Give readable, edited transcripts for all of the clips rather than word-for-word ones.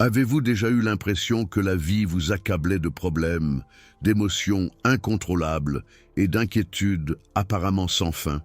Avez-vous déjà eu l'impression que la vie vous accablait de problèmes, d'émotions incontrôlables et d'inquiétudes apparemment sans fin?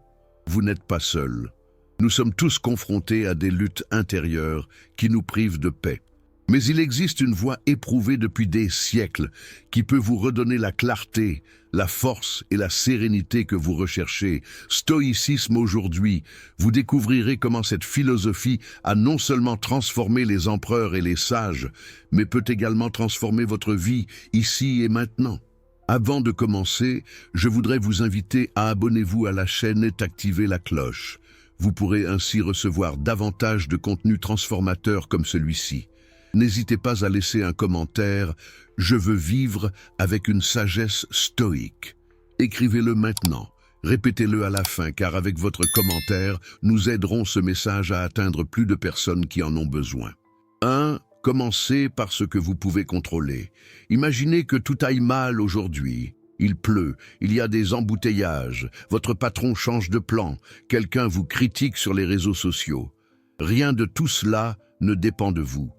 Vous n'êtes pas seul. Nous sommes tous confrontés à des luttes intérieures qui nous privent de paix. Mais il existe une voie éprouvée depuis des siècles qui peut vous redonner la clarté, la force et la sérénité que vous recherchez. Stoïcisme aujourd'hui, vous découvrirez comment cette philosophie a non seulement transformé les empereurs et les sages, mais peut également transformer votre vie ici et maintenant. Avant de commencer, je voudrais vous inviter à abonner-vous à la chaîne et activer la cloche. Vous pourrez ainsi recevoir davantage de contenus transformateurs comme celui-ci. N'hésitez pas à laisser un commentaire « Je veux vivre avec une sagesse stoïque ». Écrivez-le maintenant, répétez-le à la fin car avec votre commentaire, nous aiderons ce message à atteindre plus de personnes qui en ont besoin. 1. Commencez par ce que vous pouvez contrôler. Imaginez que tout aille mal aujourd'hui. Il pleut, il y a des embouteillages, votre patron change de plan, quelqu'un vous critique sur les réseaux sociaux. Rien de tout cela ne dépend de vous.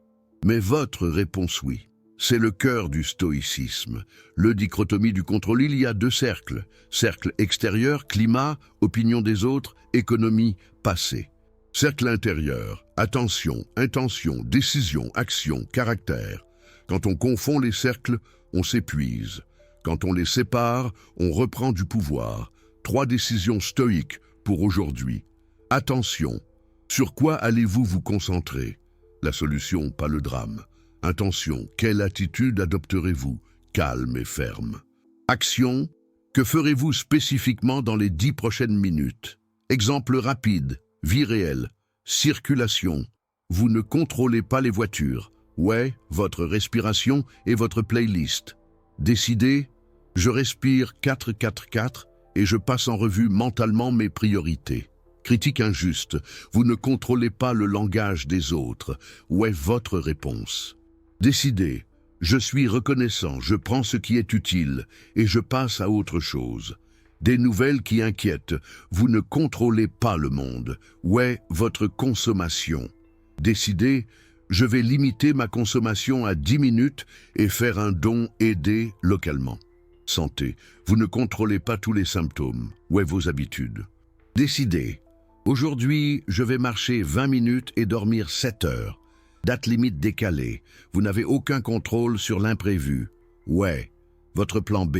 Mais votre réponse oui. C'est le cœur du stoïcisme. Le dichotomie du contrôle, il y a deux cercles. Cercle extérieur, climat, opinion des autres, économie, passé. Cercle intérieur, attention, intention, décision, action, caractère. Quand on confond les cercles, on s'épuise. Quand on les sépare, on reprend du pouvoir. 3 décisions stoïques pour aujourd'hui. Attention, sur quoi allez-vous vous concentrer? La solution, pas le drame. Intention, quelle attitude adopterez-vous? Calme et ferme. Action, que ferez-vous spécifiquement dans les 10 prochaines minutes? Exemple rapide, vie réelle, circulation. Vous ne contrôlez pas les voitures. Ouais, votre respiration et votre playlist. Décidez, je respire 4-4-4 et je passe en revue mentalement mes priorités. Critique injuste, vous ne contrôlez pas le langage des autres. Où est votre réponse? Décidez, je suis reconnaissant, je prends ce qui est utile et je passe à autre chose. Des nouvelles qui inquiètent, vous ne contrôlez pas le monde. Où est votre consommation? Décidez, je vais limiter ma consommation à 10 minutes et faire un don aidé localement. Santé, vous ne contrôlez pas tous les symptômes. Où est vos habitudes? Décidez. Aujourd'hui, je vais marcher 20 minutes et dormir 7 heures. Date limite décalée. Vous n'avez aucun contrôle sur l'imprévu. Ouais. Votre plan B.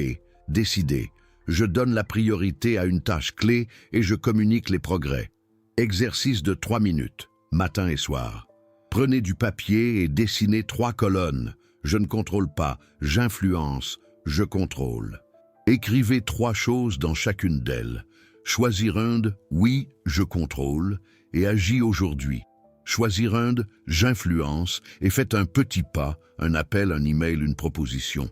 Décidez. Je donne la priorité à une tâche clé et je communique les progrès. Exercice de 3 minutes, matin et soir. Prenez du papier et dessinez 3 colonnes. Je ne contrôle pas, j'influence, je contrôle. Écrivez 3 choses dans chacune d'elles. Choisir un, oui, je contrôle, et agis aujourd'hui. Choisir un, j'influence, et faites un petit pas, un appel, un email, une proposition.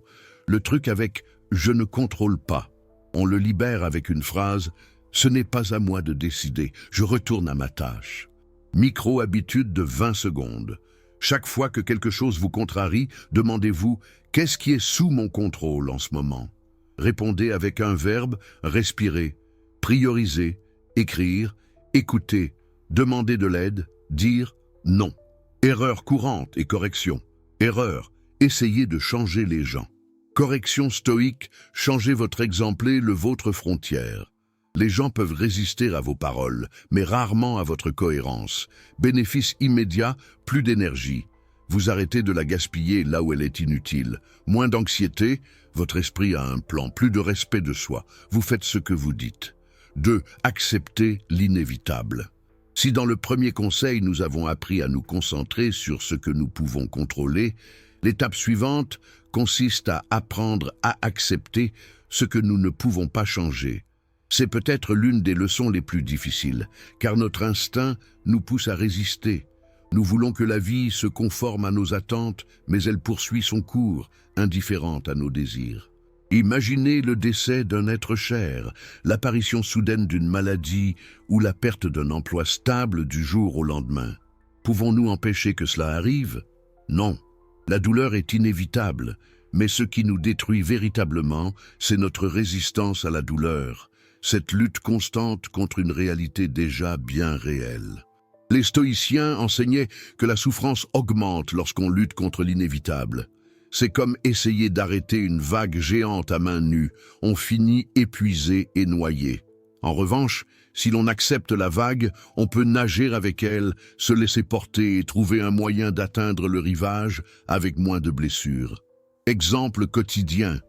Le truc avec je ne contrôle pas. On le libère avec une phrase, ce n'est pas à moi de décider, je retourne à ma tâche. Micro-habitude de 20 secondes. Chaque fois que quelque chose vous contrarie, demandez-vous, qu'est-ce qui est sous mon contrôle en ce moment? Répondez avec un verbe, respirer. Prioriser, écrire, écouter, demander de l'aide, dire non. Erreur courante et correction. Erreur, essayez de changer les gens. Correction stoïque, changez votre exemplaire, le vôtre frontière. Les gens peuvent résister à vos paroles, mais rarement à votre cohérence. Bénéfice immédiat, plus d'énergie. Vous arrêtez de la gaspiller là où elle est inutile. Moins d'anxiété, votre esprit a un plan, plus de respect de soi. Vous faites ce que vous dites. 2. Accepter l'inévitable. Si dans le premier conseil nous avons appris à nous concentrer sur ce que nous pouvons contrôler, l'étape suivante consiste à apprendre à accepter ce que nous ne pouvons pas changer. C'est peut-être l'une des leçons les plus difficiles, car notre instinct nous pousse à résister. Nous voulons que la vie se conforme à nos attentes, mais elle poursuit son cours, indifférente à nos désirs. Imaginez le décès d'un être cher, l'apparition soudaine d'une maladie ou la perte d'un emploi stable du jour au lendemain. Pouvons-nous empêcher que cela arrive? Non. La douleur est inévitable, mais ce qui nous détruit véritablement, c'est notre résistance à la douleur, cette lutte constante contre une réalité déjà bien réelle. Les stoïciens enseignaient que la souffrance augmente lorsqu'on lutte contre l'inévitable. C'est comme essayer d'arrêter une vague géante à main nue. On finit épuisé et noyé. En revanche, si l'on accepte la vague, on peut nager avec elle, se laisser porter et trouver un moyen d'atteindre le rivage avec moins de blessures. Exemple quotidien.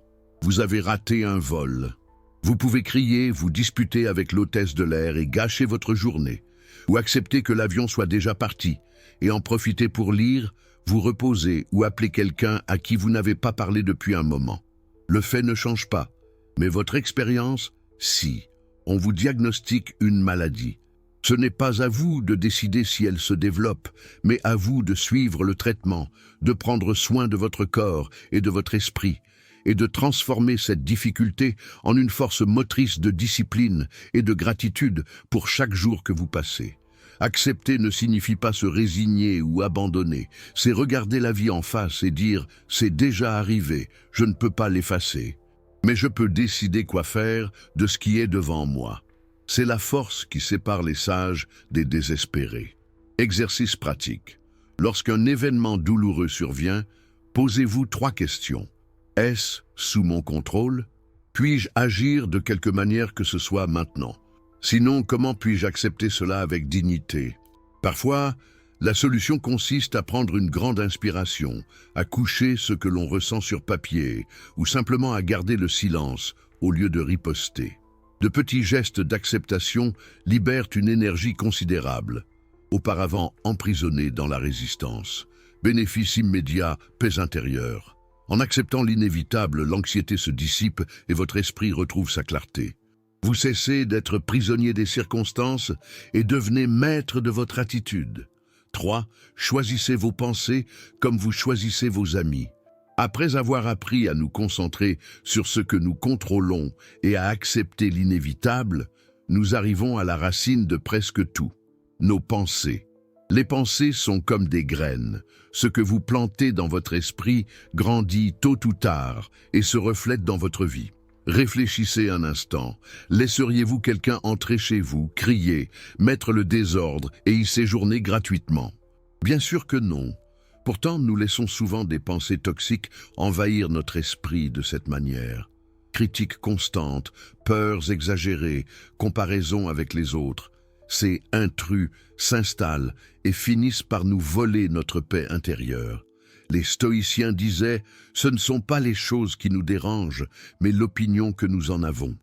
Vous avez raté un vol. Vous pouvez crier, vous disputer avec l'hôtesse de l'air et gâcher votre journée. Ou accepter que l'avion soit déjà parti et en profiter pour lire, vous reposer ou appeler quelqu'un à qui vous n'avez pas parlé depuis un moment. Le fait ne change pas, mais votre expérience, si. On vous diagnostique une maladie. Ce n'est pas à vous de décider si elle se développe, mais à vous de suivre le traitement, de prendre soin de votre corps et de votre esprit, et de transformer cette difficulté en une force motrice de discipline et de gratitude pour chaque jour que vous passez. Accepter ne signifie pas se résigner ou abandonner, c'est regarder la vie en face et dire « c'est déjà arrivé, je ne peux pas l'effacer ». Mais je peux décider quoi faire de ce qui est devant moi. C'est la force qui sépare les sages des désespérés. Exercice pratique. Lorsqu'un événement douloureux survient, posez-vous 3 questions. Est-ce sous mon contrôle? Puis-je agir de quelque manière que ce soit maintenant? Sinon, comment puis-je accepter cela avec dignité? Parfois, la solution consiste à prendre une grande inspiration, à coucher ce que l'on ressent sur papier, ou simplement à garder le silence au lieu de riposter. De petits gestes d'acceptation libèrent une énergie considérable, auparavant emprisonnée dans la résistance. Bénéfice immédiat, paix intérieure. En acceptant l'inévitable, l'anxiété se dissipe et votre esprit retrouve sa clarté. Vous cessez d'être prisonnier des circonstances et devenez maître de votre attitude. 3. Choisissez vos pensées comme vous choisissez vos amis. Après avoir appris à nous concentrer sur ce que nous contrôlons et à accepter l'inévitable, nous arrivons à la racine de presque tout, nos pensées. Les pensées sont comme des graines. Ce que vous plantez dans votre esprit grandit tôt ou tard et se reflète dans votre vie. Réfléchissez un instant. Laisseriez-vous quelqu'un entrer chez vous, crier, mettre le désordre et y séjourner gratuitement? Bien sûr que non. Pourtant, nous laissons souvent des pensées toxiques envahir notre esprit de cette manière. Critiques constantes, peurs exagérées, comparaisons avec les autres. Ces intrus s'installent et finissent par nous voler notre paix intérieure. Les stoïciens disaient « ce ne sont pas les choses qui nous dérangent, mais l'opinion que nous en avons ».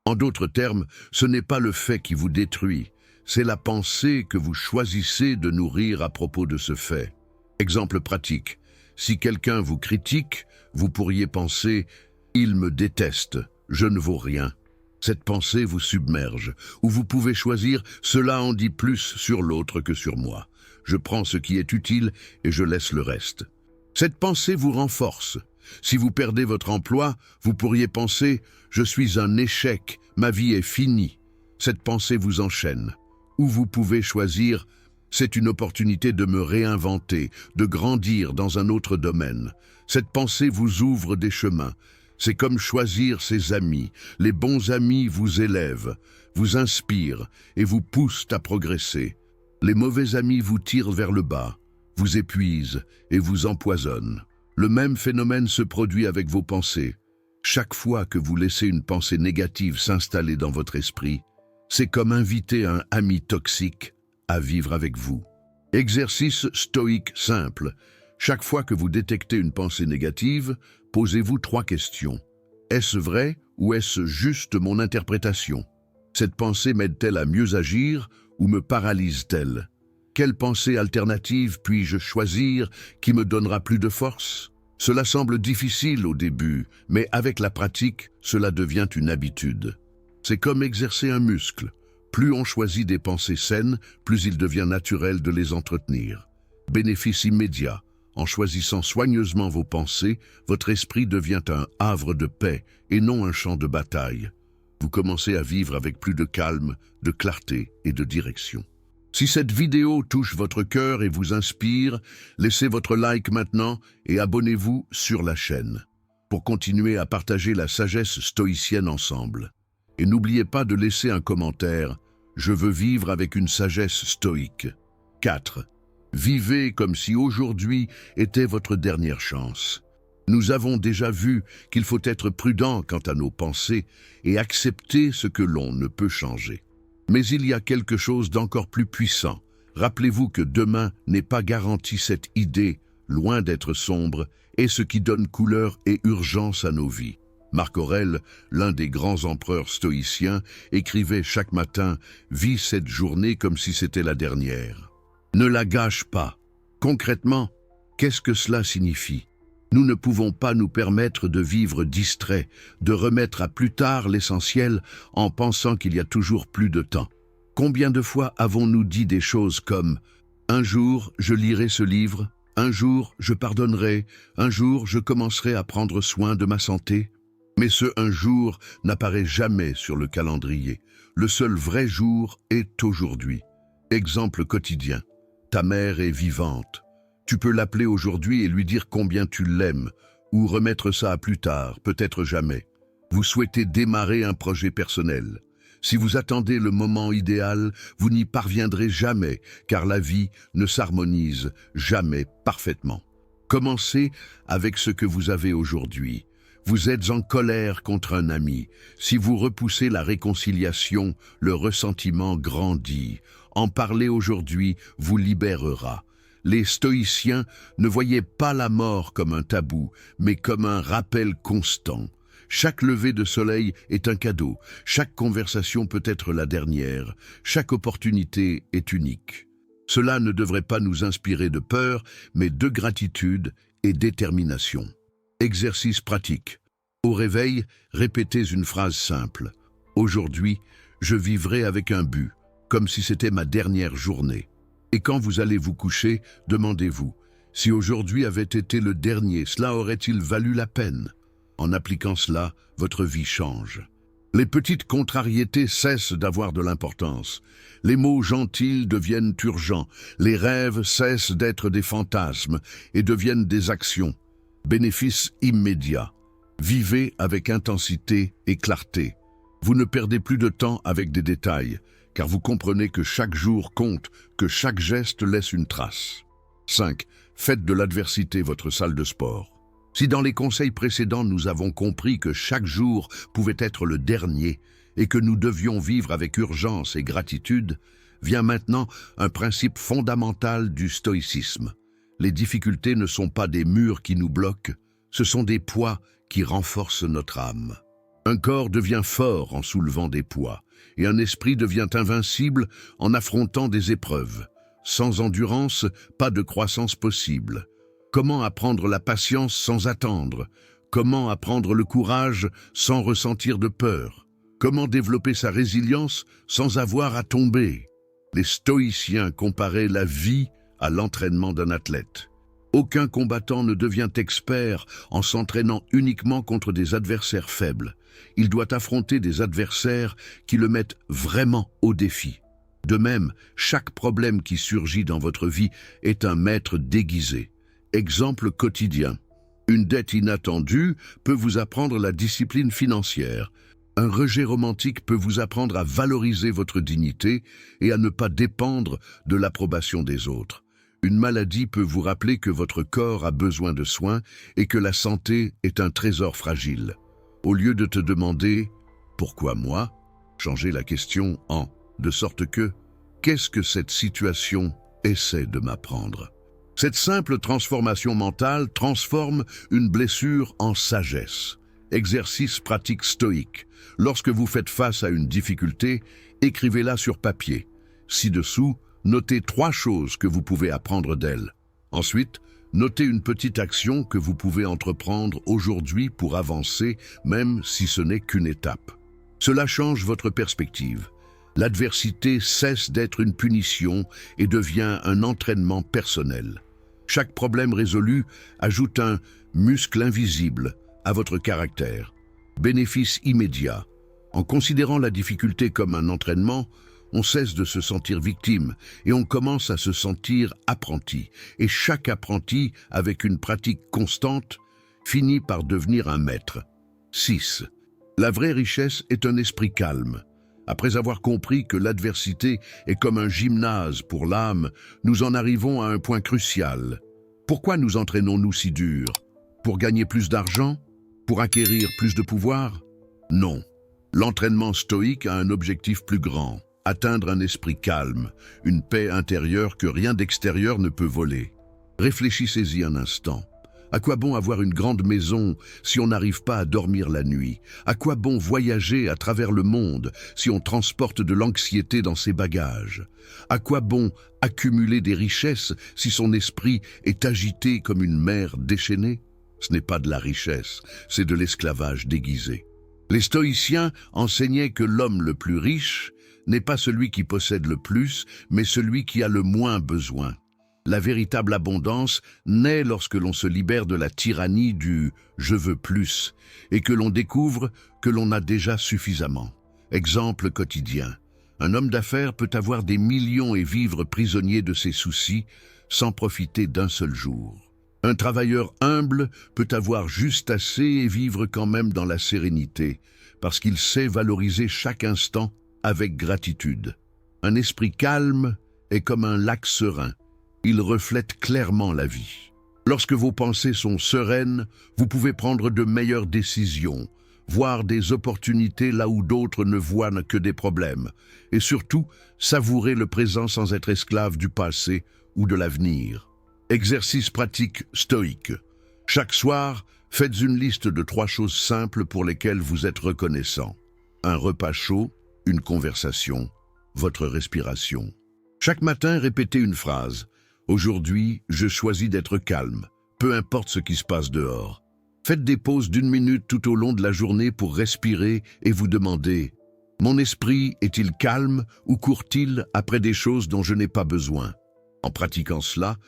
En d'autres termes, ce n'est pas le fait qui vous détruit, c'est la pensée que vous choisissez de nourrir à propos de ce fait. Exemple pratique, si quelqu'un vous critique, vous pourriez penser « il me déteste, je ne vaux rien ». Cette pensée vous submerge, ou vous pouvez choisir « cela en dit plus sur l'autre que sur moi. Je prends ce qui est utile et je laisse le reste ». Cette pensée vous renforce. Si vous perdez votre emploi, vous pourriez penser « je suis un échec, ma vie est finie ». Cette pensée vous enchaîne. Ou vous pouvez choisir « c'est une opportunité de me réinventer, de grandir dans un autre domaine ». Cette pensée vous ouvre des chemins. C'est comme choisir ses amis. Les bons amis vous élèvent, vous inspirent et vous poussent à progresser. Les mauvais amis vous tirent vers le bas, vous épuisent et vous empoisonnent. Le même phénomène se produit avec vos pensées. Chaque fois que vous laissez une pensée négative s'installer dans votre esprit, c'est comme inviter un ami toxique à vivre avec vous. Exercice stoïque simple. Chaque fois que vous détectez une pensée négative, posez-vous 3 questions. Est-ce vrai ou est-ce juste mon interprétation? Cette pensée m'aide-t-elle à mieux agir ou me paralyse-t-elle? Quelle pensée alternative puis-je choisir qui me donnera plus de force? Cela semble difficile au début, mais avec la pratique, cela devient une habitude. C'est comme exercer un muscle. Plus on choisit des pensées saines, plus il devient naturel de les entretenir. Bénéfice immédiat. En choisissant soigneusement vos pensées, votre esprit devient un havre de paix et non un champ de bataille. Vous commencez à vivre avec plus de calme, de clarté et de direction. Si cette vidéo touche votre cœur et vous inspire, laissez votre like maintenant et abonnez-vous sur la chaîne pour continuer à partager la sagesse stoïcienne ensemble. Et n'oubliez pas de laisser un commentaire « Je veux vivre avec une sagesse stoïque ». 4. Vivez comme si aujourd'hui était votre dernière chance. Nous avons déjà vu qu'il faut être prudent quant à nos pensées et accepter ce que l'on ne peut changer. Mais il y a quelque chose d'encore plus puissant. Rappelez-vous que demain n'est pas garanti. Cette idée, loin d'être sombre, est ce qui donne couleur et urgence à nos vies. Marc Aurèle, l'un des grands empereurs stoïciens, écrivait chaque matin « Vis cette journée comme si c'était la dernière ». Ne la gâche pas. Concrètement, qu'est-ce que cela signifie ? Nous ne pouvons pas nous permettre de vivre distrait, de remettre à plus tard l'essentiel en pensant qu'il y a toujours plus de temps. Combien de fois avons-nous dit des choses comme « Un jour, je lirai ce livre, un jour, je pardonnerai, un jour, je commencerai à prendre soin de ma santé ». Mais ce « un jour » n'apparaît jamais sur le calendrier. Le seul vrai jour est aujourd'hui. Exemple quotidien. Ta mère est vivante. Tu peux l'appeler aujourd'hui et lui dire combien tu l'aimes, ou remettre ça à plus tard, peut-être jamais. Vous souhaitez démarrer un projet personnel. Si vous attendez le moment idéal, vous n'y parviendrez jamais, car la vie ne s'harmonise jamais parfaitement. Commencez avec ce que vous avez aujourd'hui. Vous êtes en colère contre un ami. Si vous repoussez la réconciliation, le ressentiment grandit. En parler aujourd'hui vous libérera. Les stoïciens ne voyaient pas la mort comme un tabou, mais comme un rappel constant. Chaque lever de soleil est un cadeau, chaque conversation peut être la dernière, chaque opportunité est unique. Cela ne devrait pas nous inspirer de peur, mais de gratitude et détermination. Exercice pratique. Au réveil, répétez une phrase simple. Aujourd'hui, je vivrai avec un but, comme si c'était ma dernière journée. Et quand vous allez vous coucher, demandez-vous, si aujourd'hui avait été le dernier, cela aurait-il valu la peine ? En appliquant cela, votre vie change. Les petites contrariétés cessent d'avoir de l'importance. Les mots gentils deviennent urgents. Les rêves cessent d'être des fantasmes et deviennent des actions. Bénéfice immédiat. Vivez avec intensité et clarté. Vous ne perdez plus de temps avec des détails, car vous comprenez que chaque jour compte, que chaque geste laisse une trace. 5. Faites de l'adversité votre salle de sport. Si dans les conseils précédents nous avons compris que chaque jour pouvait être le dernier et que nous devions vivre avec urgence et gratitude, vient maintenant un principe fondamental du stoïcisme. Les difficultés ne sont pas des murs qui nous bloquent, ce sont des poids qui renforcent notre âme. Un corps devient fort en soulevant des poids, et un esprit devient invincible en affrontant des épreuves. Sans endurance, pas de croissance possible. Comment apprendre la patience sans attendre? Comment apprendre le courage sans ressentir de peur? Comment développer sa résilience sans avoir à tomber? Les stoïciens comparaient la vie à l'entraînement d'un athlète. Aucun combattant ne devient expert en s'entraînant uniquement contre des adversaires faibles. Il doit affronter des adversaires qui le mettent vraiment au défi. De même, chaque problème qui surgit dans votre vie est un maître déguisé. Exemple quotidien. Une dette inattendue peut vous apprendre la discipline financière. Un rejet romantique peut vous apprendre à valoriser votre dignité et à ne pas dépendre de l'approbation des autres. Une maladie peut vous rappeler que votre corps a besoin de soins et que la santé est un trésor fragile. Au lieu de te demander « Pourquoi moi ?», changez la question en « De sorte que, qu'est-ce que cette situation essaie de m'apprendre ?» Cette simple transformation mentale transforme une blessure en sagesse. Exercice pratique stoïque. Lorsque vous faites face à une difficulté, écrivez-la sur papier. Ci-dessous, notez 3 choses que vous pouvez apprendre d'elle. Ensuite, notez une petite action que vous pouvez entreprendre aujourd'hui pour avancer, même si ce n'est qu'une étape. Cela change votre perspective. L'adversité cesse d'être une punition et devient un entraînement personnel. Chaque problème résolu ajoute un muscle invisible à votre caractère. Bénéfice immédiat. En considérant la difficulté comme un entraînement, on cesse de se sentir victime et on commence à se sentir apprenti. Et chaque apprenti, avec une pratique constante, finit par devenir un maître. 6. La vraie richesse est un esprit calme. Après avoir compris que l'adversité est comme un gymnase pour l'âme, nous en arrivons à un point crucial. Pourquoi nous entraînons-nous si dur? Pour gagner plus d'argent? Pour acquérir plus de pouvoir? Non. L'entraînement stoïque a un objectif plus grand, atteindre un esprit calme, une paix intérieure que rien d'extérieur ne peut voler. Réfléchissez-y un instant. À quoi bon avoir une grande maison si on n'arrive pas à dormir la nuit? À quoi bon voyager à travers le monde si on transporte de l'anxiété dans ses bagages? À quoi bon accumuler des richesses si son esprit est agité comme une mer déchaînée? Ce n'est pas de la richesse, c'est de l'esclavage déguisé. Les stoïciens enseignaient que l'homme le plus riche n'est pas celui qui possède le plus, mais celui qui a le moins besoin. La véritable abondance naît lorsque l'on se libère de la tyrannie du « je veux plus » et que l'on découvre que l'on a déjà suffisamment. Exemple quotidien. Un homme d'affaires peut avoir des millions et vivre prisonnier de ses soucis sans profiter d'un seul jour. Un travailleur humble peut avoir juste assez et vivre quand même dans la sérénité, parce qu'il sait valoriser chaque instant avec gratitude. Un esprit calme est comme un lac serein. Il reflète clairement la vie. Lorsque vos pensées sont sereines, vous pouvez prendre de meilleures décisions, voir des opportunités là où d'autres ne voient que des problèmes, et surtout savourer le présent sans être esclave du passé ou de l'avenir. Exercice pratique stoïque. Chaque soir, faites une liste de 3 choses simples pour lesquelles vous êtes reconnaissant. Un repas chaud, une conversation, votre respiration. Chaque matin, répétez une phrase. Aujourd'hui, je choisis d'être calme, peu importe ce qui se passe dehors. Faites des pauses d'1 minute tout au long de la journée pour respirer et vous demander « Mon esprit est-il calme ou court-il après des choses dont je n'ai pas besoin ?» En pratiquant cela,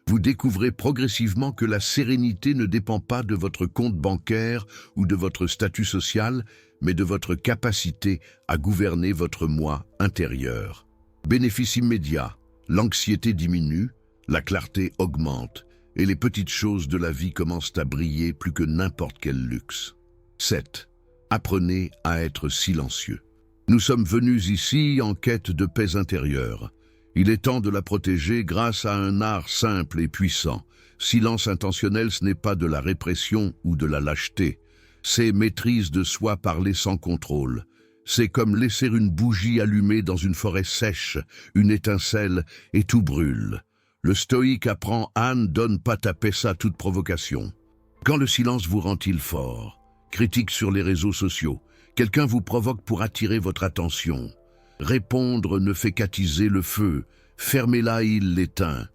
vous découvrez progressivement que la sérénité ne dépend pas de votre compte bancaire ou de votre statut social, mais de votre capacité à gouverner votre moi intérieur. Bénéfice immédiat, l'anxiété diminue, la clarté augmente et les petites choses de la vie commencent à briller plus que n'importe quel luxe. 7. Apprenez à être silencieux. Nous sommes venus ici en quête de paix intérieure. Il est temps de la protéger grâce à un art simple et puissant. Silence intentionnel, ce n'est pas de la répression ou de la lâcheté. C'est maîtrise de soi, parler sans contrôle. C'est comme laisser une bougie allumée dans une forêt sèche, une étincelle et tout brûle. Le stoïque apprend à ne donne pas taper ça à toute provocation. Quand le silence vous rend-il fort? Critique sur les réseaux sociaux. Quelqu'un vous provoque pour attirer votre attention. Répondre ne fait qu'attiser le feu. Fermez-la et il l'éteint.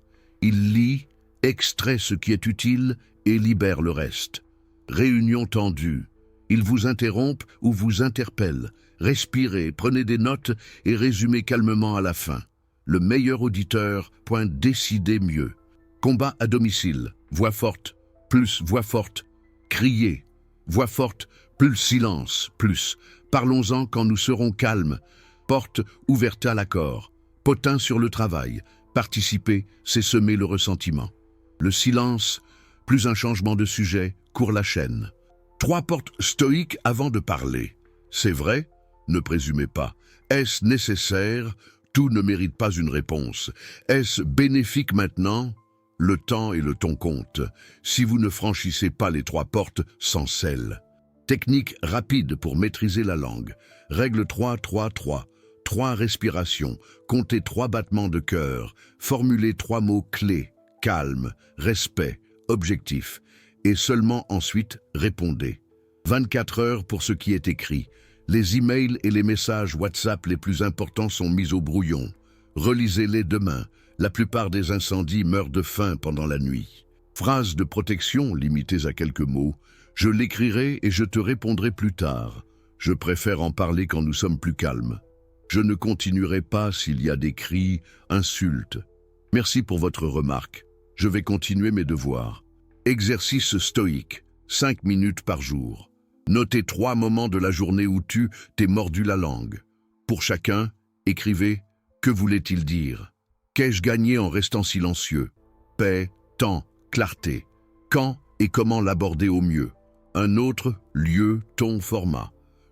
Il lit, extrait ce qui est utile et libère le reste. Réunion tendue. Il vous interrompt ou vous interpelle. Respirez, prenez des notes et résumez calmement à la fin. Le meilleur auditeur, décidez mieux. Combat à domicile, voix forte, plus voix forte. Criez, voix forte, plus silence, plus. Parlons-en quand nous serons calmes. Porte ouverte à l'accord. Potin sur le travail. Participer, c'est semer le ressentiment. Le silence, plus un changement de sujet, court la chaîne. 3 portes stoïques avant de parler. C'est vrai? Ne présumez pas. Est-ce nécessaire? Tout ne mérite pas une réponse. Est-ce bénéfique maintenant? Le temps et le ton comptent. Si vous ne franchissez pas les 3 portes, sans sel. Technique rapide pour maîtriser la langue. Règle 3-3-3. 3 respirations. Comptez 3 battements de cœur. Formulez 3 mots clés. Calme, respect, objectif. Et seulement ensuite, répondez. 24 heures pour ce qui est écrit. Les emails et les messages WhatsApp les plus importants sont mis au brouillon. Relisez-les demain. La plupart des incendies meurent de faim pendant la nuit. Phrase de protection limitées à quelques mots. Je l'écrirai et je te répondrai plus tard. Je préfère en parler quand nous sommes plus calmes. Je ne continuerai pas s'il y a des cris, insultes. Merci pour votre remarque. Je vais continuer mes devoirs. Exercice stoïque. 5 minutes par jour. Notez 3 moments de la journée où tu t'es mordu la langue. Pour chacun, écrivez « Que voulait-il dire ?» Qu'ai-je gagné en restant silencieux? Paix, temps, clarté. Quand et comment l'aborder au mieux? Un autre, lieu, ton, format.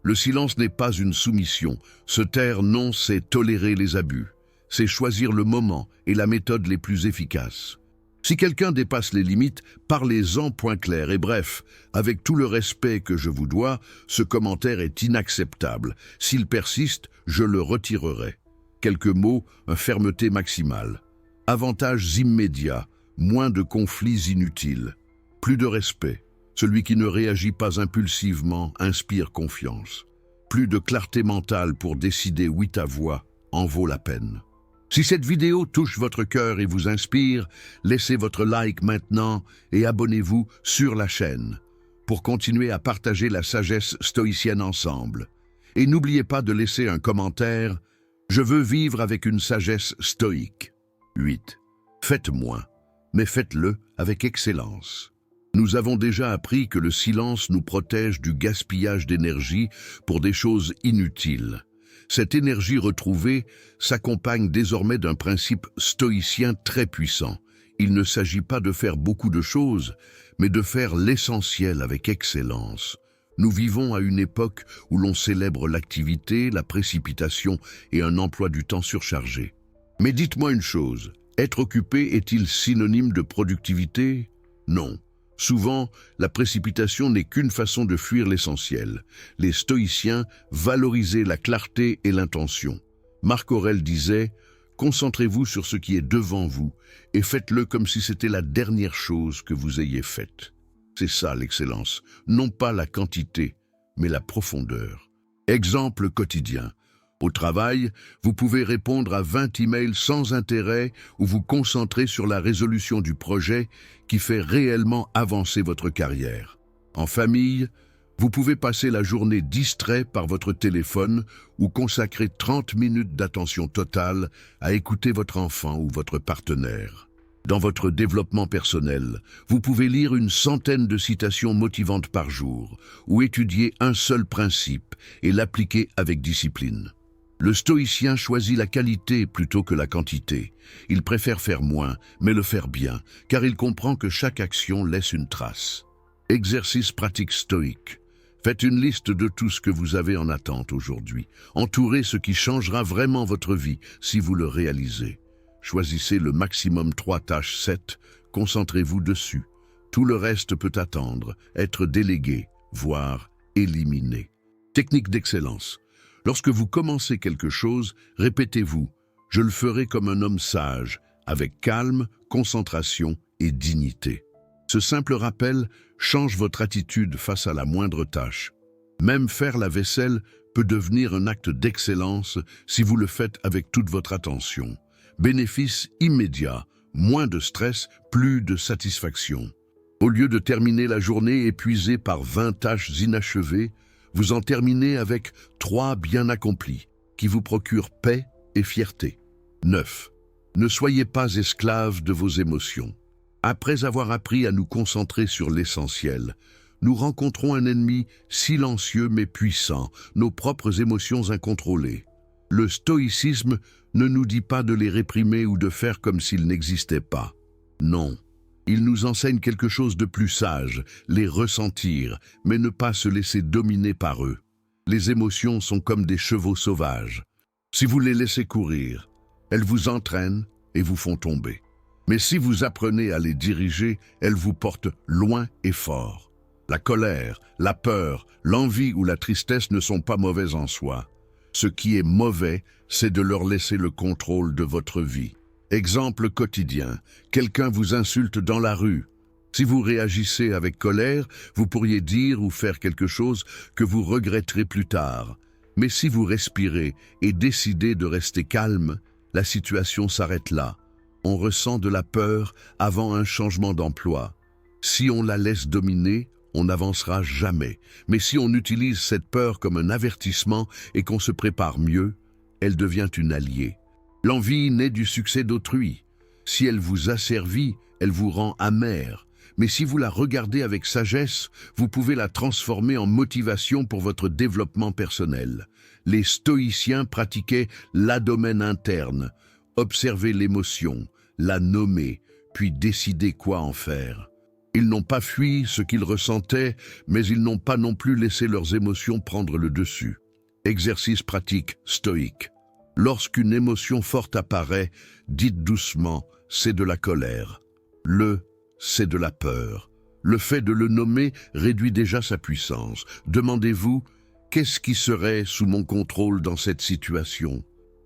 Le silence n'est pas une soumission. Se taire, non, c'est tolérer les abus. C'est choisir le moment et la méthode les plus efficaces. Si quelqu'un dépasse les limites, parlez-en point clair et bref. Avec tout le respect que je vous dois, ce commentaire est inacceptable. S'il persiste, je le retirerai. Quelques mots, fermeté maximale. Avantages immédiats, moins de conflits inutiles. Plus de respect. Celui qui ne réagit pas impulsivement inspire confiance. Plus de clarté mentale pour décider oui à voix en vaut la peine. Si cette vidéo touche votre cœur et vous inspire, laissez votre like maintenant et abonnez-vous sur la chaîne pour continuer à partager la sagesse stoïcienne ensemble. Et n'oubliez pas de laisser un commentaire « Je veux vivre avec une sagesse stoïque ». 8. Faites moins, mais faites-le avec excellence. Nous avons déjà appris que le silence nous protège du gaspillage d'énergie pour des choses inutiles. Cette énergie retrouvée s'accompagne désormais d'un principe stoïcien très puissant. Il ne s'agit pas de faire beaucoup de choses, mais de faire l'essentiel avec excellence. Nous vivons à une époque où l'on célèbre l'activité, la précipitation et un emploi du temps surchargé. Mais dites-moi une chose, être occupé est-il synonyme de productivité? Non. Souvent, la précipitation n'est qu'une façon de fuir l'essentiel. Les stoïciens valorisaient la clarté et l'intention. Marc Aurèle disait « Concentrez-vous sur ce qui est devant vous et faites-le comme si c'était la dernière chose que vous ayez faite. » C'est ça l'excellence, non pas la quantité, mais la profondeur. Exemple quotidien. Au travail, vous pouvez répondre à 20 emails sans intérêt ou vous concentrer sur la résolution du projet qui fait réellement avancer votre carrière. En famille, vous pouvez passer la journée distrait par votre téléphone ou consacrer 30 minutes d'attention totale à écouter votre enfant ou votre partenaire. Dans votre développement personnel, vous pouvez lire une centaine de citations motivantes par jour ou étudier un seul principe et l'appliquer avec discipline. Le stoïcien choisit la qualité plutôt que la quantité. Il préfère faire moins, mais le faire bien, car il comprend que chaque action laisse une trace. Exercice pratique stoïque. Faites une liste de tout ce que vous avez en attente aujourd'hui. Entourez ce qui changera vraiment votre vie si vous le réalisez. Choisissez le maximum 3 tâches 7, concentrez-vous dessus. Tout le reste peut attendre, être délégué, voire éliminé. Technique d'excellence. Lorsque vous commencez quelque chose, répétez-vous « Je le ferai comme un homme sage, avec calme, concentration et dignité ». Ce simple rappel change votre attitude face à la moindre tâche. Même faire la vaisselle peut devenir un acte d'excellence si vous le faites avec toute votre attention. Bénéfice immédiat, moins de stress, plus de satisfaction. Au lieu de terminer la journée épuisée par 20 tâches inachevées, vous en terminez avec 3 bien accomplis, qui vous procurent paix et fierté. 9. Ne soyez pas esclaves de vos émotions. Après avoir appris à nous concentrer sur l'essentiel, nous rencontrons un ennemi silencieux mais puissant, nos propres émotions incontrôlées. Le stoïcisme ne nous dit pas de les réprimer ou de faire comme s'ils n'existaient pas. Non. Il nous enseigne quelque chose de plus sage, les ressentir, mais ne pas se laisser dominer par eux. Les émotions sont comme des chevaux sauvages. Si vous les laissez courir, elles vous entraînent et vous font tomber. Mais si vous apprenez à les diriger, elles vous portent loin et fort. La colère, la peur, l'envie ou la tristesse ne sont pas mauvaises en soi. Ce qui est mauvais, c'est de leur laisser le contrôle de votre vie. Exemple quotidien, quelqu'un vous insulte dans la rue. Si vous réagissez avec colère, vous pourriez dire ou faire quelque chose que vous regretterez plus tard. Mais si vous respirez et décidez de rester calme, la situation s'arrête là. On ressent de la peur avant un changement d'emploi. Si on la laisse dominer, on n'avancera jamais. Mais si on utilise cette peur comme un avertissement et qu'on se prépare mieux, elle devient une alliée. L'envie naît du succès d'autrui. Si elle vous asservit, elle vous rend amer. Mais si vous la regardez avec sagesse, vous pouvez la transformer en motivation pour votre développement personnel. Les stoïciens pratiquaient l'adomène interne, observer l'émotion, la nommer, puis décider quoi en faire. Ils n'ont pas fui ce qu'ils ressentaient, mais ils n'ont pas non plus laissé leurs émotions prendre le dessus. Exercice pratique stoïque. Lorsqu'une émotion forte apparaît, dites doucement « c'est de la colère ». C'est de la peur. Le fait de le nommer réduit déjà sa puissance. Demandez-vous « qu'est-ce qui serait sous mon contrôle dans cette situation ?»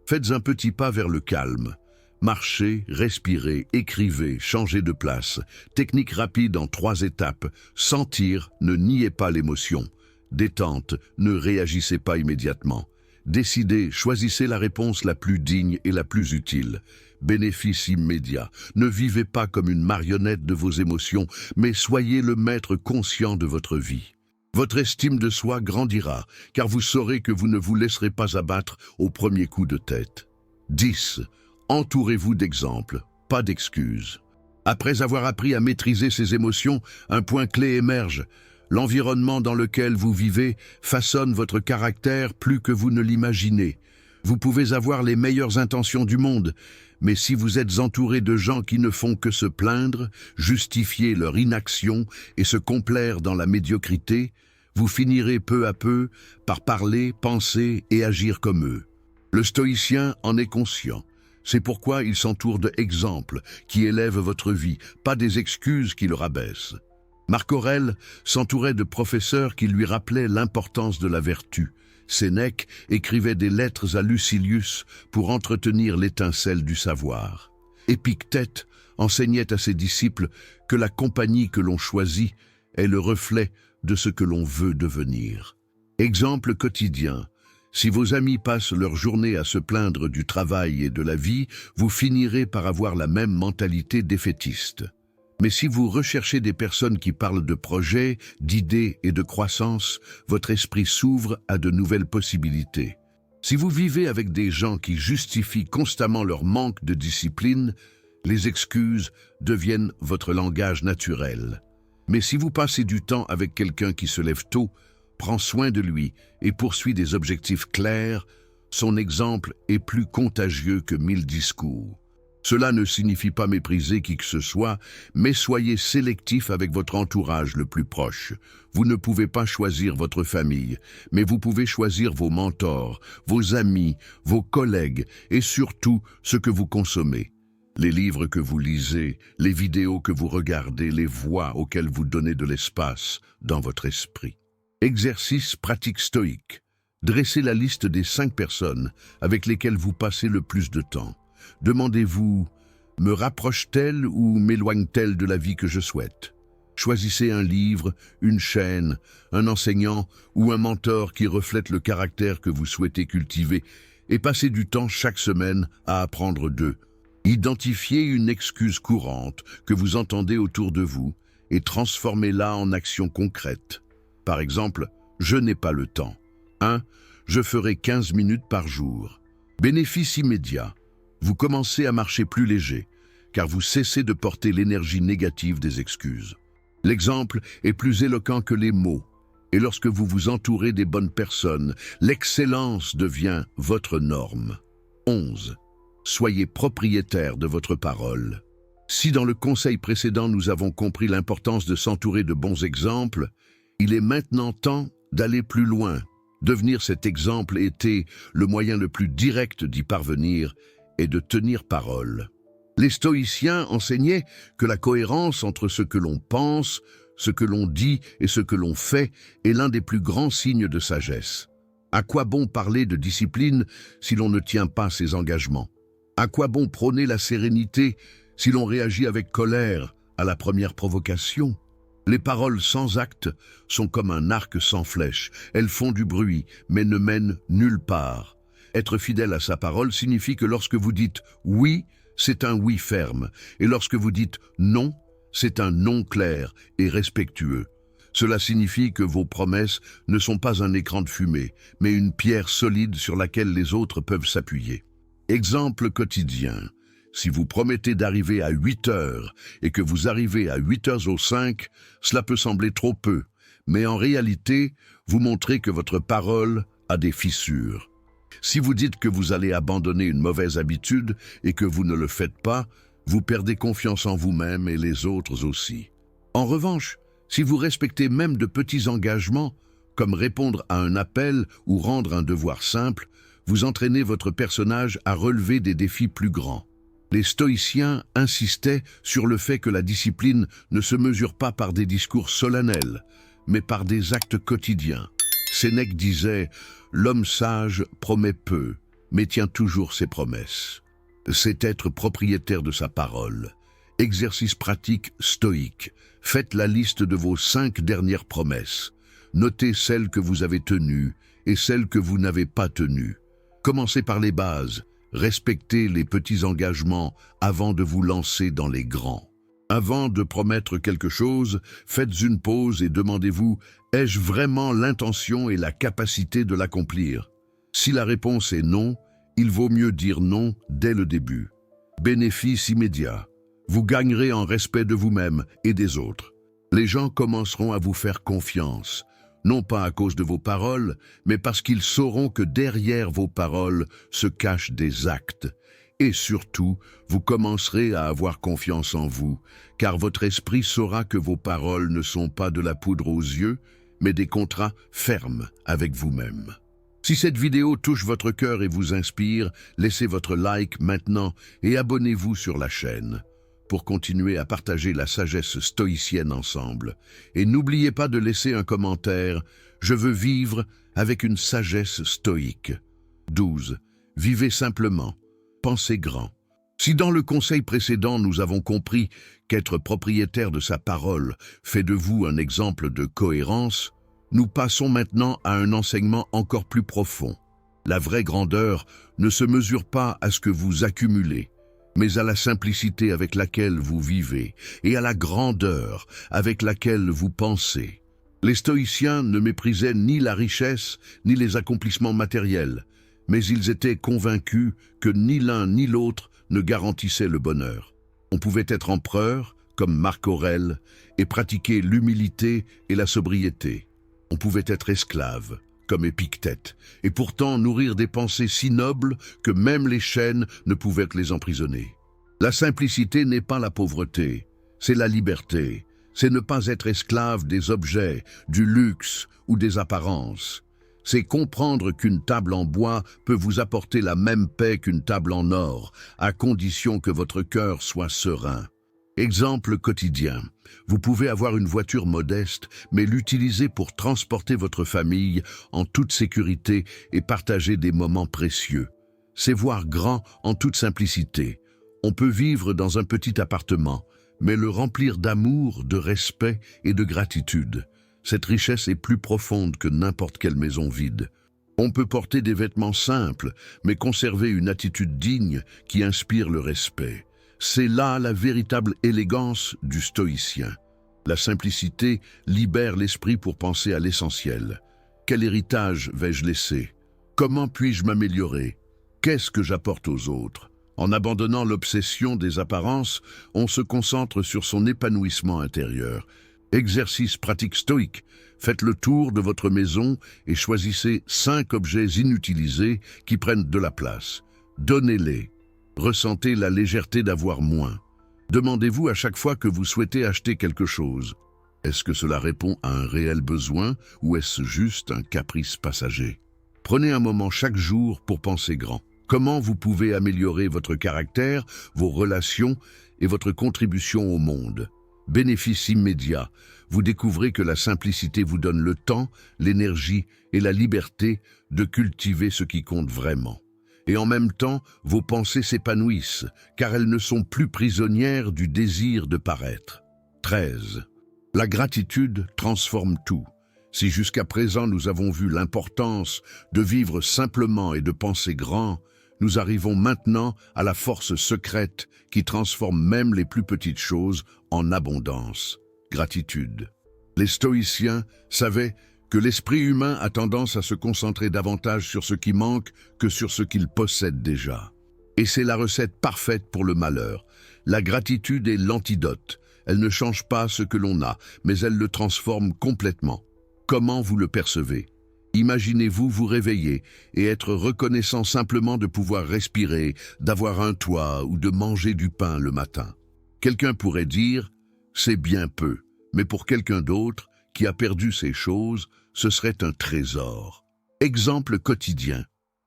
Faites un petit pas vers le calme. Marchez, respirez, écrivez, changez de place. Technique rapide en 3 étapes. Sentir, ne niez pas l'émotion. Détente, ne réagissez pas immédiatement. Décidez, choisissez la réponse la plus digne et la plus utile. Bénéfice immédiat. Ne vivez pas comme une marionnette de vos émotions, mais soyez le maître conscient de votre vie. Votre estime de soi grandira, car vous saurez que vous ne vous laisserez pas abattre au premier coup de tête. 10. Entourez-vous d'exemples, pas d'excuses. Après avoir appris à maîtriser ses émotions, un point clé émerge. L'environnement dans lequel vous vivez façonne votre caractère plus que vous ne l'imaginez. Vous pouvez avoir les meilleures intentions du monde, mais si vous êtes entouré de gens qui ne font que se plaindre, justifier leur inaction et se complaire dans la médiocrité, vous finirez peu à peu par parler, penser et agir comme eux. Le stoïcien en est conscient. C'est pourquoi il s'entoure d'exemples qui élèvent votre vie, pas des excuses qui le rabaissent. Marc Aurèle s'entourait de professeurs qui lui rappelaient l'importance de la vertu. Sénèque écrivait des lettres à Lucilius pour entretenir l'étincelle du savoir. Épictète enseignait à ses disciples que la compagnie que l'on choisit est le reflet de ce que l'on veut devenir. Exemple quotidien. Si vos amis passent leur journée à se plaindre du travail et de la vie, vous finirez par avoir la même mentalité défaitiste. Mais si vous recherchez des personnes qui parlent de projets, d'idées et de croissance, votre esprit s'ouvre à de nouvelles possibilités. Si vous vivez avec des gens qui justifient constamment leur manque de discipline, les excuses deviennent votre langage naturel. Mais si vous passez du temps avec quelqu'un qui se lève tôt, prend soin de lui et poursuit des objectifs clairs, son exemple est plus contagieux que 1000 discours. Cela ne signifie pas mépriser qui que ce soit, mais soyez sélectif avec votre entourage le plus proche. Vous ne pouvez pas choisir votre famille, mais vous pouvez choisir vos mentors, vos amis, vos collègues et surtout ce que vous consommez. Les livres que vous lisez, les vidéos que vous regardez, les voix auxquelles vous donnez de l'espace dans votre esprit. Exercice pratique stoïque. Dressez la liste des 5 personnes avec lesquelles vous passez le plus de temps. Demandez-vous, me rapproche-t-elle ou m'éloigne-t-elle de la vie que je souhaite? Choisissez un livre, une chaîne, un enseignant ou un mentor qui reflète le caractère que vous souhaitez cultiver et passez du temps chaque semaine à apprendre d'eux. Identifiez une excuse courante que vous entendez autour de vous et transformez-la en action concrète. Par exemple, je n'ai pas le temps. Je ferai 15 minutes par jour. Bénéfice immédiat. Vous commencez à marcher plus léger, car vous cessez de porter l'énergie négative des excuses. L'exemple est plus éloquent que les mots, et lorsque vous vous entourez des bonnes personnes, l'excellence devient votre norme. 11. Soyez propriétaire de votre parole. Si dans le conseil précédent nous avons compris l'importance de s'entourer de bons exemples, il est maintenant temps d'aller plus loin. Devenir cet exemple était le moyen le plus direct d'y parvenir et de tenir parole. Les stoïciens enseignaient que la cohérence entre ce que l'on pense, ce que l'on dit et ce que l'on fait est l'un des plus grands signes de sagesse. À quoi bon parler de discipline si l'on ne tient pas ses engagements? À quoi bon prôner la sérénité si l'on réagit avec colère à la première provocation? Les paroles sans acte sont comme un arc sans flèche. Elles font du bruit, mais ne mènent nulle part. Être fidèle à sa parole signifie que lorsque vous dites « oui », c'est un oui ferme, et lorsque vous dites « non », c'est un non clair et respectueux. Cela signifie que vos promesses ne sont pas un écran de fumée, mais une pierre solide sur laquelle les autres peuvent s'appuyer. Exemple quotidien. Si vous promettez d'arriver à 8 heures et que vous arrivez à 8h05, cela peut sembler trop peu, mais en réalité, vous montrez que votre parole a des fissures. Si vous dites que vous allez abandonner une mauvaise habitude et que vous ne le faites pas, vous perdez confiance en vous-même et les autres aussi. En revanche, si vous respectez même de petits engagements, comme répondre à un appel ou rendre un devoir simple, vous entraînez votre personnage à relever des défis plus grands. Les stoïciens insistaient sur le fait que la discipline ne se mesure pas par des discours solennels, mais par des actes quotidiens. Sénèque disait « L'homme sage promet peu, mais tient toujours ses promesses ». C'est être propriétaire de sa parole. Exercice pratique stoïque. Faites la liste de vos 5 dernières promesses. Notez celles que vous avez tenues et celles que vous n'avez pas tenues. Commencez par les bases. Respectez les petits engagements avant de vous lancer dans les grands. Avant de promettre quelque chose, faites une pause et demandez-vous « Ai-je vraiment l'intention et la capacité de l'accomplir ?» Si la réponse est non, il vaut mieux dire non dès le début. Bénéfice immédiat. Vous gagnerez en respect de vous-même et des autres. Les gens commenceront à vous faire confiance, non pas à cause de vos paroles, mais parce qu'ils sauront que derrière vos paroles se cachent des actes. Et surtout, vous commencerez à avoir confiance en vous, car votre esprit saura que vos paroles ne sont pas de la poudre aux yeux, mais des contrats fermes avec vous-même. Si cette vidéo touche votre cœur et vous inspire, laissez votre like maintenant et abonnez-vous sur la chaîne pour continuer à partager la sagesse stoïcienne ensemble. Et n'oubliez pas de laisser un commentaire « Je veux vivre avec une sagesse stoïque ». 12. Vivez simplement. Pensez grand. Si dans le conseil précédent nous avons compris qu'être propriétaire de sa parole fait de vous un exemple de cohérence, nous passons maintenant à un enseignement encore plus profond. La vraie grandeur ne se mesure pas à ce que vous accumulez, mais à la simplicité avec laquelle vous vivez et à la grandeur avec laquelle vous pensez. Les stoïciens ne méprisaient ni la richesse ni les accomplissements matériels, mais ils étaient convaincus que ni l'un ni l'autre ne garantissaient le bonheur. On pouvait être empereur, comme Marc Aurèle, et pratiquer l'humilité et la sobriété. On pouvait être esclave, comme Épictète, et pourtant nourrir des pensées si nobles que même les chaînes ne pouvaient les emprisonner. La simplicité n'est pas la pauvreté, c'est la liberté. C'est ne pas être esclave des objets, du luxe ou des apparences. C'est comprendre qu'une table en bois peut vous apporter la même paix qu'une table en or, à condition que votre cœur soit serein. Exemple quotidien. Vous pouvez avoir une voiture modeste, mais l'utiliser pour transporter votre famille en toute sécurité et partager des moments précieux. C'est voir grand en toute simplicité. On peut vivre dans un petit appartement, mais le remplir d'amour, de respect et de gratitude. Cette richesse est plus profonde que n'importe quelle maison vide. On peut porter des vêtements simples, mais conserver une attitude digne qui inspire le respect. C'est là la véritable élégance du stoïcien. La simplicité libère l'esprit pour penser à l'essentiel. Quel héritage vais-je laisser? Comment puis-je m'améliorer? Qu'est-ce que j'apporte aux autres? En abandonnant l'obsession des apparences, on se concentre sur son épanouissement intérieur. Exercice pratique stoïque. Faites le tour de votre maison et choisissez 5 objets inutilisés qui prennent de la place. Donnez-les. Ressentez la légèreté d'avoir moins. Demandez-vous à chaque fois que vous souhaitez acheter quelque chose. Est-ce que cela répond à un réel besoin ou est-ce juste un caprice passager? Prenez un moment chaque jour pour penser grand. Comment vous pouvez améliorer votre caractère, vos relations et votre contribution au monde? Bénéfice immédiat. Vous découvrez que la simplicité vous donne le temps, l'énergie et la liberté de cultiver ce qui compte vraiment. Et en même temps, vos pensées s'épanouissent, car elles ne sont plus prisonnières du désir de paraître. 13. La gratitude transforme tout. Si jusqu'à présent nous avons vu l'importance de vivre simplement et de penser grand, nous arrivons maintenant à la force secrète qui transforme même les plus petites choses en abondance. Gratitude. Les stoïciens savaient que l'esprit humain a tendance à se concentrer davantage sur ce qui manque que sur ce qu'il possède déjà. Et c'est la recette parfaite pour le malheur. La gratitude est l'antidote. Elle ne change pas ce que l'on a, mais elle le transforme complètement. Comment vous le percevez? Imaginez-vous vous réveiller et être reconnaissant simplement de pouvoir respirer, d'avoir un toit ou de manger du pain le matin. Quelqu'un pourrait dire « c'est bien peu ». Mais pour quelqu'un d'autre, qui a perdu ces choses, ce serait un trésor. Exemple quotidien.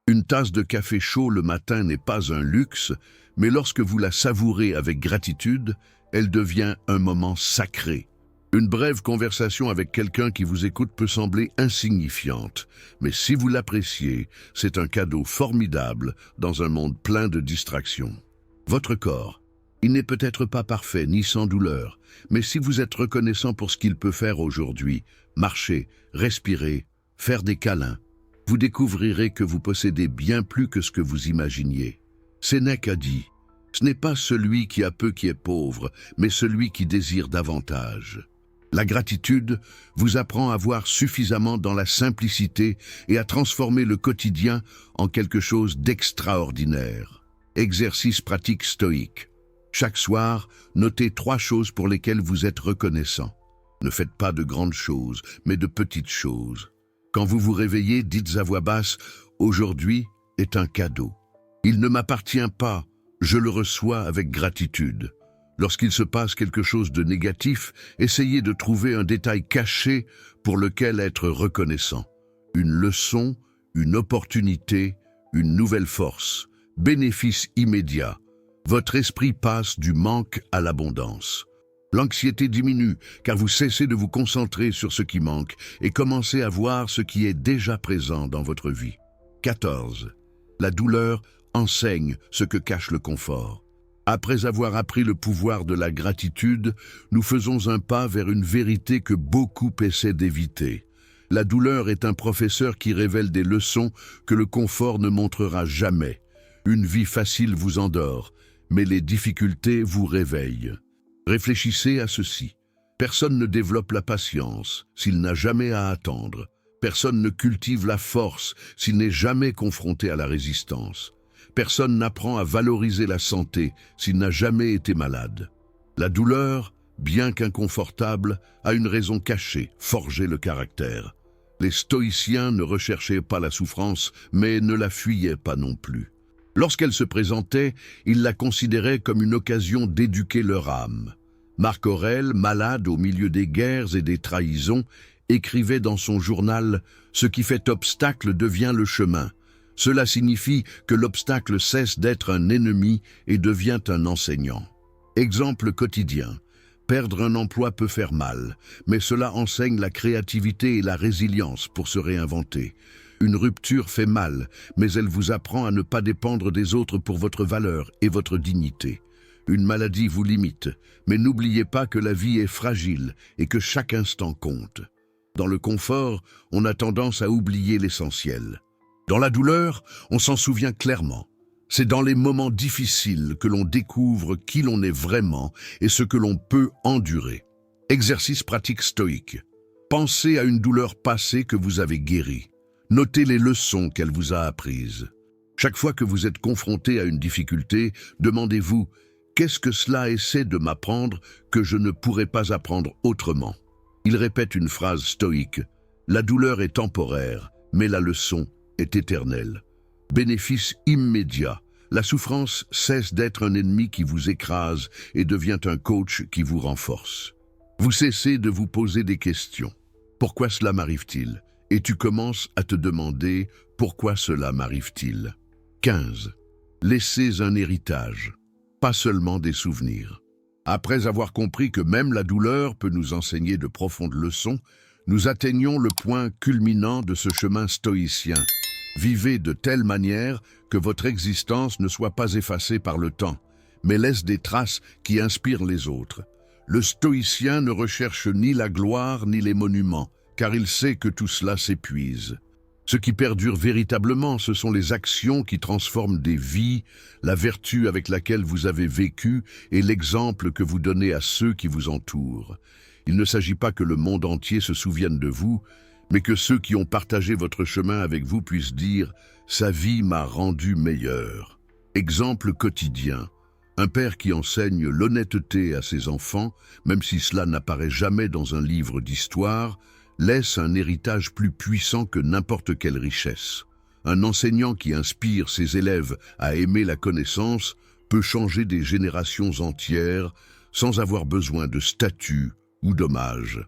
Une tasse de café chaud le matin n'est pas un luxe, mais lorsque vous la savourez avec gratitude, elle devient un moment sacré. Une brève conversation avec quelqu'un qui vous écoute peut sembler insignifiante, mais si vous l'appréciez, c'est un cadeau formidable dans un monde plein de distractions. Votre corps, il n'est peut-être pas parfait ni sans douleur, mais si vous êtes reconnaissant pour ce qu'il peut faire aujourd'hui, marcher, respirer, faire des câlins, vous découvrirez que vous possédez bien plus que ce que vous imaginiez. Sénèque a dit, « Ce n'est pas celui qui a peu qui est pauvre, mais celui qui désire davantage. » La gratitude vous apprend à voir suffisamment dans la simplicité et à transformer le quotidien en quelque chose d'extraordinaire. Exercice pratique stoïque. Chaque soir, notez 3 choses pour lesquelles vous êtes reconnaissant. Ne faites pas de grandes choses, mais de petites choses. Quand vous vous réveillez, dites à voix basse « Aujourd'hui est un cadeau. Il ne m'appartient pas, je le reçois avec gratitude. » Lorsqu'il se passe quelque chose de négatif, essayez de trouver un détail caché pour lequel être reconnaissant. Une leçon, une opportunité, une nouvelle force. Bénéfice immédiat. Votre esprit passe du manque à l'abondance. L'anxiété diminue car vous cessez de vous concentrer sur ce qui manque et commencez à voir ce qui est déjà présent dans votre vie. 14. La douleur enseigne ce que cache le confort. Après avoir appris le pouvoir de la gratitude, nous faisons un pas vers une vérité que beaucoup essaient d'éviter. La douleur est un professeur qui révèle des leçons que le confort ne montrera jamais. Une vie facile vous endort, mais les difficultés vous réveillent. Réfléchissez à ceci. Personne ne développe la patience s'il n'a jamais à attendre. Personne ne cultive la force s'il n'est jamais confronté à la résistance. Personne n'apprend à valoriser la santé s'il n'a jamais été malade. La douleur, bien qu'inconfortable, a une raison cachée, forger le caractère. Les stoïciens ne recherchaient pas la souffrance, mais ne la fuyaient pas non plus. Lorsqu'elle se présentait, ils la considéraient comme une occasion d'éduquer leur âme. Marc Aurèle, malade au milieu des guerres et des trahisons, écrivait dans son journal « Ce qui fait obstacle devient le chemin ». Cela signifie que l'obstacle cesse d'être un ennemi et devient un enseignant. Exemple quotidien. Perdre un emploi peut faire mal, mais cela enseigne la créativité et la résilience pour se réinventer. Une rupture fait mal, mais elle vous apprend à ne pas dépendre des autres pour votre valeur et votre dignité. Une maladie vous limite, mais n'oubliez pas que la vie est fragile et que chaque instant compte. Dans le confort, on a tendance à oublier l'essentiel. Dans la douleur, on s'en souvient clairement. C'est dans les moments difficiles que l'on découvre qui l'on est vraiment et ce que l'on peut endurer. Exercice pratique stoïque. Pensez à une douleur passée que vous avez guérie. Notez les leçons qu'elle vous a apprises. Chaque fois que vous êtes confronté à une difficulté, demandez-vous « Qu'est-ce que cela essaie de m'apprendre que je ne pourrais pas apprendre autrement ?» Il répète une phrase stoïque « La douleur est temporaire, mais la leçon est éternelle. » Bénéfice immédiat. La souffrance cesse d'être un ennemi qui vous écrase et devient un coach qui vous renforce. Vous cessez de vous poser des questions. Pourquoi cela m'arrive-t-il? Et tu commences à te demander pourquoi cela m'arrive-t-il. 15. Laissez un héritage, pas seulement des souvenirs. Après avoir compris que même la douleur peut nous enseigner de profondes leçons, nous atteignons le point culminant de ce chemin stoïcien. Vivez de telle manière que votre existence ne soit pas effacée par le temps, mais laisse des traces qui inspirent les autres. Le stoïcien ne recherche ni la gloire ni les monuments, car il sait que tout cela s'épuise. Ce qui perdure véritablement, ce sont les actions qui transforment des vies, la vertu avec laquelle vous avez vécu et l'exemple que vous donnez à ceux qui vous entourent. Il ne s'agit pas que le monde entier se souvienne de vous, mais que ceux qui ont partagé votre chemin avec vous puissent dire « Sa vie m'a rendu meilleur ». Exemple quotidien. Un père qui enseigne l'honnêteté à ses enfants, même si cela n'apparaît jamais dans un livre d'histoire, laisse un héritage plus puissant que n'importe quelle richesse. Un enseignant qui inspire ses élèves à aimer la connaissance peut changer des générations entières sans avoir besoin de statut ou dommage.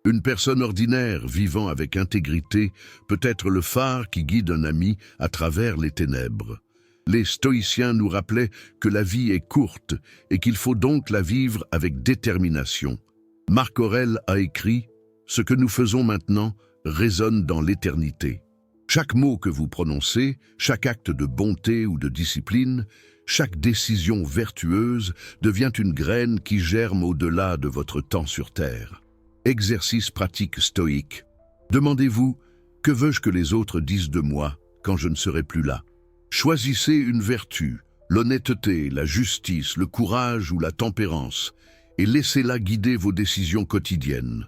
Une personne ordinaire vivant avec intégrité peut être le phare qui guide un ami à travers les ténèbres. Les stoïciens nous rappelaient que la vie est courte et qu'il faut donc la vivre avec détermination. Marc Aurèle a écrit « Ce que nous faisons maintenant résonne dans l'éternité ». Chaque mot que vous prononcez, chaque acte de bonté ou de discipline, chaque décision vertueuse devient une graine qui germe au-delà de votre temps sur terre. Exercice pratique stoïque. Demandez-vous « Que veux-je que les autres disent de moi quand je ne serai plus là ?» Choisissez une vertu, l'honnêteté, la justice, le courage ou la tempérance, et laissez-la guider vos décisions quotidiennes.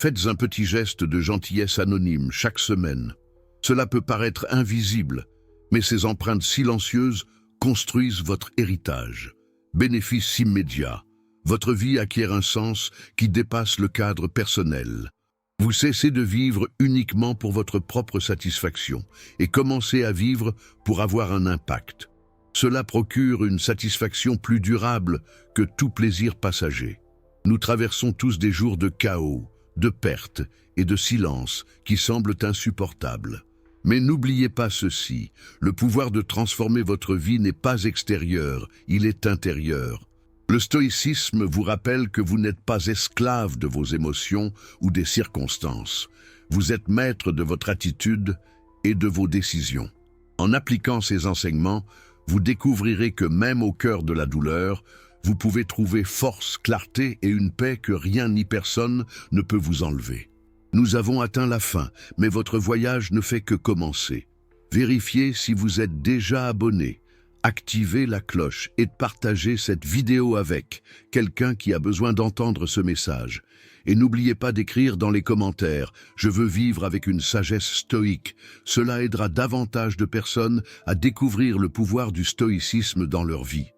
Faites un petit geste de gentillesse anonyme chaque semaine. Cela peut paraître invisible, mais ces empreintes silencieuses construisent votre héritage. Bénéfice immédiat. Votre vie acquiert un sens qui dépasse le cadre personnel. Vous cessez de vivre uniquement pour votre propre satisfaction et commencez à vivre pour avoir un impact. Cela procure une satisfaction plus durable que tout plaisir passager. Nous traversons tous des jours de chaos, de perte et de silence qui semblent insupportables. Mais n'oubliez pas ceci, le pouvoir de transformer votre vie n'est pas extérieur, il est intérieur. Le stoïcisme vous rappelle que vous n'êtes pas esclave de vos émotions ou des circonstances. Vous êtes maître de votre attitude et de vos décisions. En appliquant ces enseignements, vous découvrirez que même au cœur de la douleur, vous pouvez trouver force, clarté et une paix que rien ni personne ne peut vous enlever. Nous avons atteint la fin, mais votre voyage ne fait que commencer. Vérifiez si vous êtes déjà abonné. Activez la cloche et partagez cette vidéo avec quelqu'un qui a besoin d'entendre ce message. Et n'oubliez pas d'écrire dans les commentaires « Je veux vivre avec une sagesse stoïque ». Cela aidera davantage de personnes à découvrir le pouvoir du stoïcisme dans leur vie.